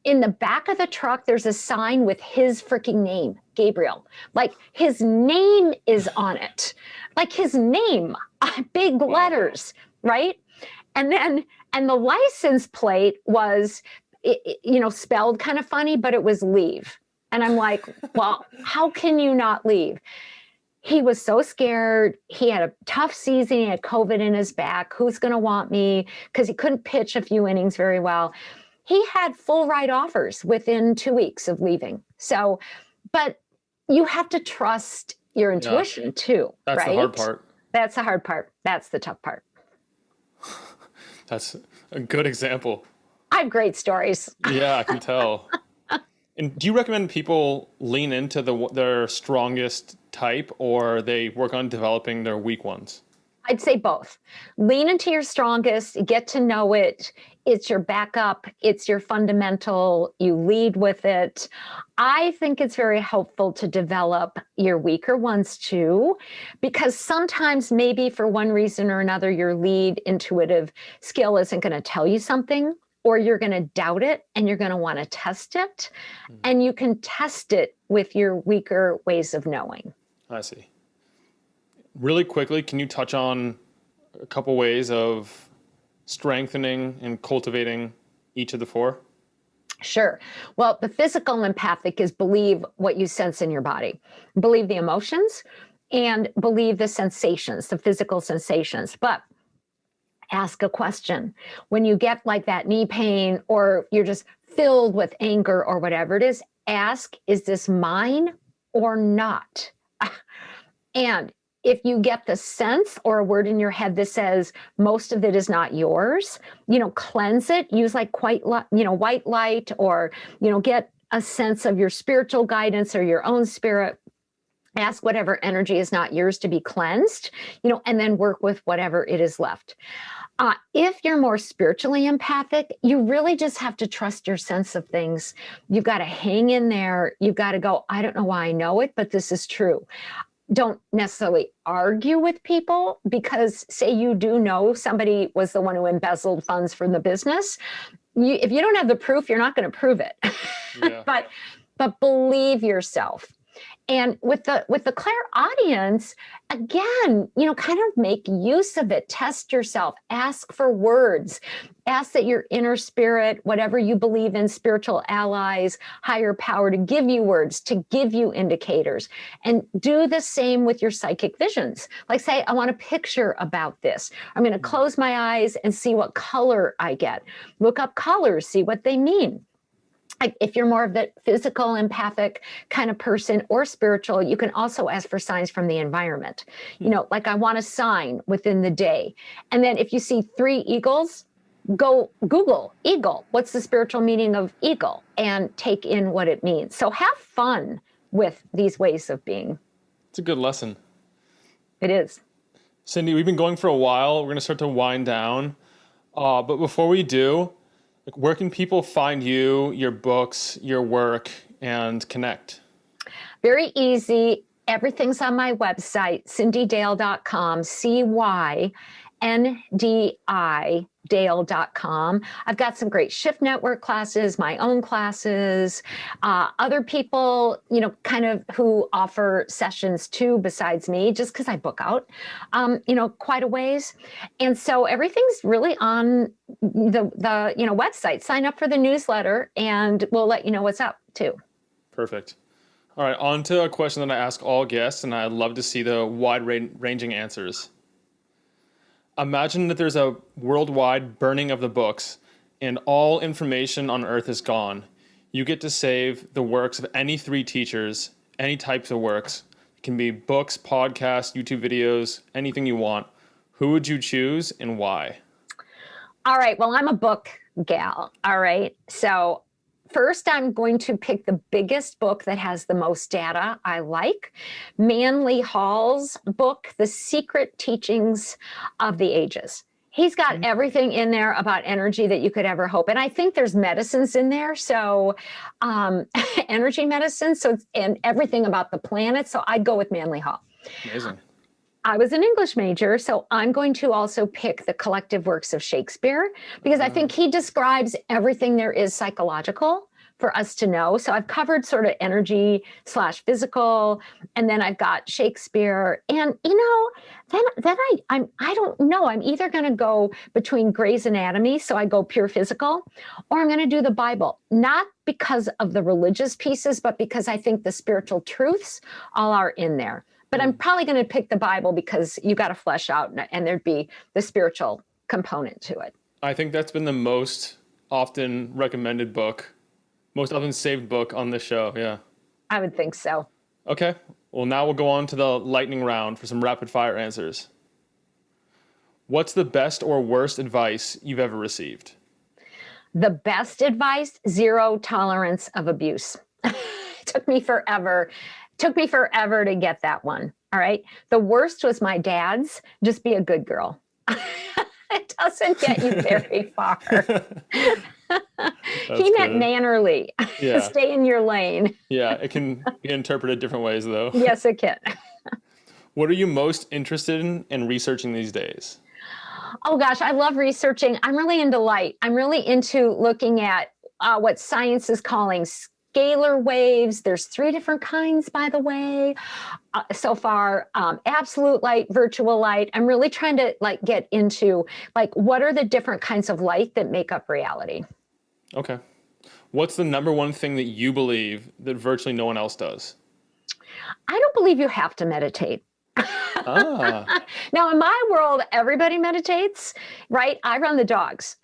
In the back of the truck, there's a sign with his freaking name, Gabriel. Like his name is on it. Like his name, big letters, right? And the license plate was, spelled kind of funny, but it was leave. And I'm like, well, how can you not leave? He was so scared. He had a tough season. He had COVID in his back. Who's going to want me? Because he couldn't pitch a few innings very well. He had full ride offers within 2 weeks of leaving. So, but you have to trust your intuition too, That's right? the hard part. That's the hard part. That's the tough part. That's a good example. I have great stories. Yeah, I can tell. And do you recommend people lean into their strongest type, or they work on developing their weak ones? I'd say both. Lean into your strongest, get to know it. It's your backup, it's your fundamental, you lead with it. I think it's very helpful to develop your weaker ones too, because sometimes maybe for one reason or another, your lead intuitive skill isn't going to tell you something, or you're going to doubt it and you're going to want to test it. And you can test it with your weaker ways of knowing. I see. Really quickly, can you touch on a couple ways of strengthening and cultivating each of the four? Sure. Well, the physical empathic is believe what you sense in your body, believe the emotions, and believe the sensations, the physical sensations. But ask a question. When you get like that knee pain, or you're just filled with anger or whatever it is, ask, is this mine or not? And if you get the sense or a word in your head that says most of it is not yours, cleanse it, use like white light, or, get a sense of your spiritual guidance or your own spirit. Ask whatever energy is not yours to be cleansed, and then work with whatever it is left. If you're more spiritually empathic, you really just have to trust your sense of things. You've got to hang in there. You've got to go, I don't know why I know it, but this is true. Don't necessarily argue with people, because say you do know somebody was the one who embezzled funds from the business. If you don't have the proof, you're not going to prove it. Yeah. But believe yourself. And with the clairaudience, again, kind of make use of it. Test yourself. Ask for words. Ask that your inner spirit, whatever you believe in, spiritual allies, higher power, to give you words, to give you indicators. And do the same with your psychic visions. Like say, I want a picture about this. I'm going to close my eyes and see what color I get. Look up colors, see what they mean. If you're more of the physical, empathic kind of person, or spiritual, you can also ask for signs from the environment. Like I want a sign within the day. And then if you see 3 eagles, go Google eagle. What's the spiritual meaning of eagle? And take in what it means. So have fun with these ways of being. It's a good lesson. It is. Cyndi, we've been going for a while. We're going to start to wind down. But before we do, where can people find you, your books, your work, and connect? Very easy. Everything's on my website, cindydale.com, CYNDI Dale.com. I've got some great Shift Network classes, my own classes, other people, kind of who offer sessions too, besides me, just because I book out, quite a ways. And so everything's really on the website. Sign up for the newsletter and we'll let you know what's up too. Perfect. All right, on to a question that I ask all guests, and I'd love to see the wide-ranging answers. Imagine that there's a worldwide burning of the books and all information on Earth is gone. You get to save the works of any 3 teachers, any types of works. It can be books, podcasts, YouTube videos, anything you want. Who would you choose and why? All right, well, I'm a book gal, all right? So first, I'm going to pick the biggest book that has the most data I like. Manly Hall's book, The Secret Teachings of the Ages. He's got everything in there about energy that you could ever hope. And I think there's medicines in there. So energy medicine, and everything about the planet. So I'd go with Manly Hall. Amazing. I was an English major, so I'm going to also pick the collective works of Shakespeare, because I think he describes everything there is psychological for us to know. So I've covered sort of energy / physical, and then I've got Shakespeare. And, then I don't know. I'm either going to go between Grey's Anatomy, so I go pure physical, or I'm going to do the Bible, not because of the religious pieces, but because I think the spiritual truths all are in there. But I'm probably going to pick the Bible because you got to flesh out and there'd be the spiritual component to it. I think that's been the most often recommended book, most often saved book on this show. Yeah. I would think so. Okay. Well, now we'll go on to the lightning round for some rapid fire answers. What's the best or worst advice you've ever received? The best advice, 0 tolerance of abuse. It took me forever to get that one. All right. The worst was my dad's, just be a good girl. It doesn't get you very far. He meant mannerly. Yeah. Stay in your lane. Yeah, it can be interpreted different ways, though. Yes, it can. What are you most interested in researching these days? Oh, gosh, I love researching. I'm really into light. I'm really into looking at what science is calling scalar waves. There's 3 different kinds, by the way, so far. Absolute light, virtual light. I'm really trying to get into what are the different kinds of light that make up reality. Okay. What's the number one thing that you believe that virtually no one else does? I don't believe you have to meditate. Now, in my world, everybody meditates, right? I run the dogs.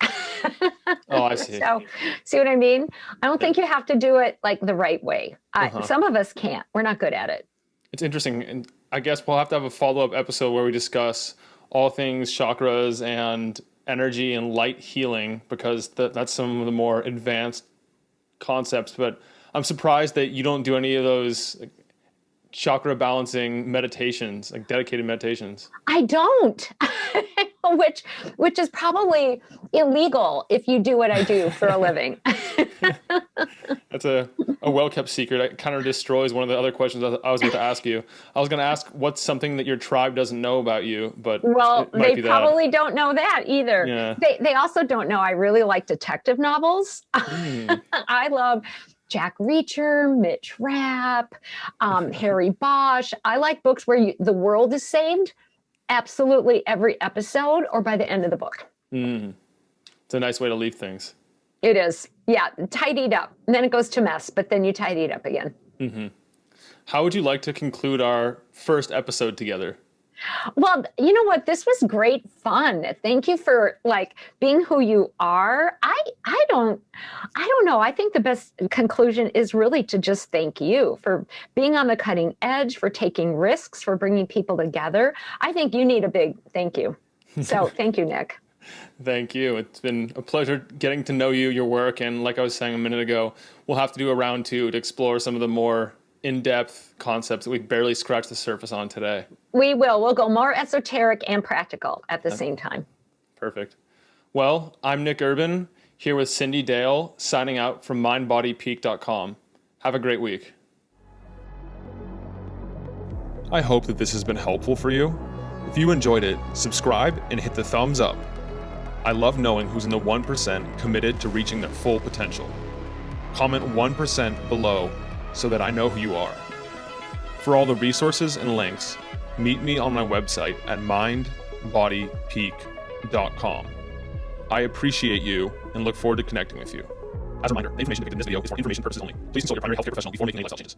Oh, I see. So, see what I mean? I don't think you have to do it the right way. Some of us can't. We're not good at it. It's interesting. And I guess we'll have to have a follow-up episode where we discuss all things chakras and energy and light healing, because that's some of the more advanced concepts. But I'm surprised that you don't do any of those chakra balancing meditations, dedicated meditations. I don't, which is probably illegal if you do what I do for a living. That's a well-kept secret. It kind of destroys one of the other questions I was going to ask you. I was going to ask what's something that your tribe doesn't know about you, but they probably don't know that either. Yeah. They also don't know I really like detective novels. I love Jack Reacher, Mitch Rapp, Harry Bosch. I like books where the world is saved absolutely every episode or by the end of the book. It's a nice way to leave things. It is. Yeah, tidied up. And then it goes to mess, but then you tidy it up again. Mm-hmm. How would you like to conclude our first episode together? Well, you know what? This was great fun. Thank you for being who you are. I don't know. I think the best conclusion is really to just thank you for being on the cutting edge, for taking risks, for bringing people together. I think you need a big thank you. So thank you, Nick. Thank you. It's been a pleasure getting to know you, your work. And like I was saying a minute ago, we'll have to do a round 2 to explore some of the more in-depth concepts that we barely scratched the surface on today. We will. We'll go more esoteric and practical at the same time. Perfect. Well, I'm Nick Urban, here with Cyndi Dale, signing out from mindbodypeak.com. Have a great week. I hope that this has been helpful for you. If you enjoyed it, subscribe and hit the thumbs up. I love knowing who's in the 1% committed to reaching their full potential. Comment 1% below so that I know who you are. For all the resources and links, meet me on my website at mindbodypeak.com. I appreciate you and look forward to connecting with you. As a reminder, the information depicted in this video is for information purposes only. Please consult your primary healthcare professional before making any lifestyle changes.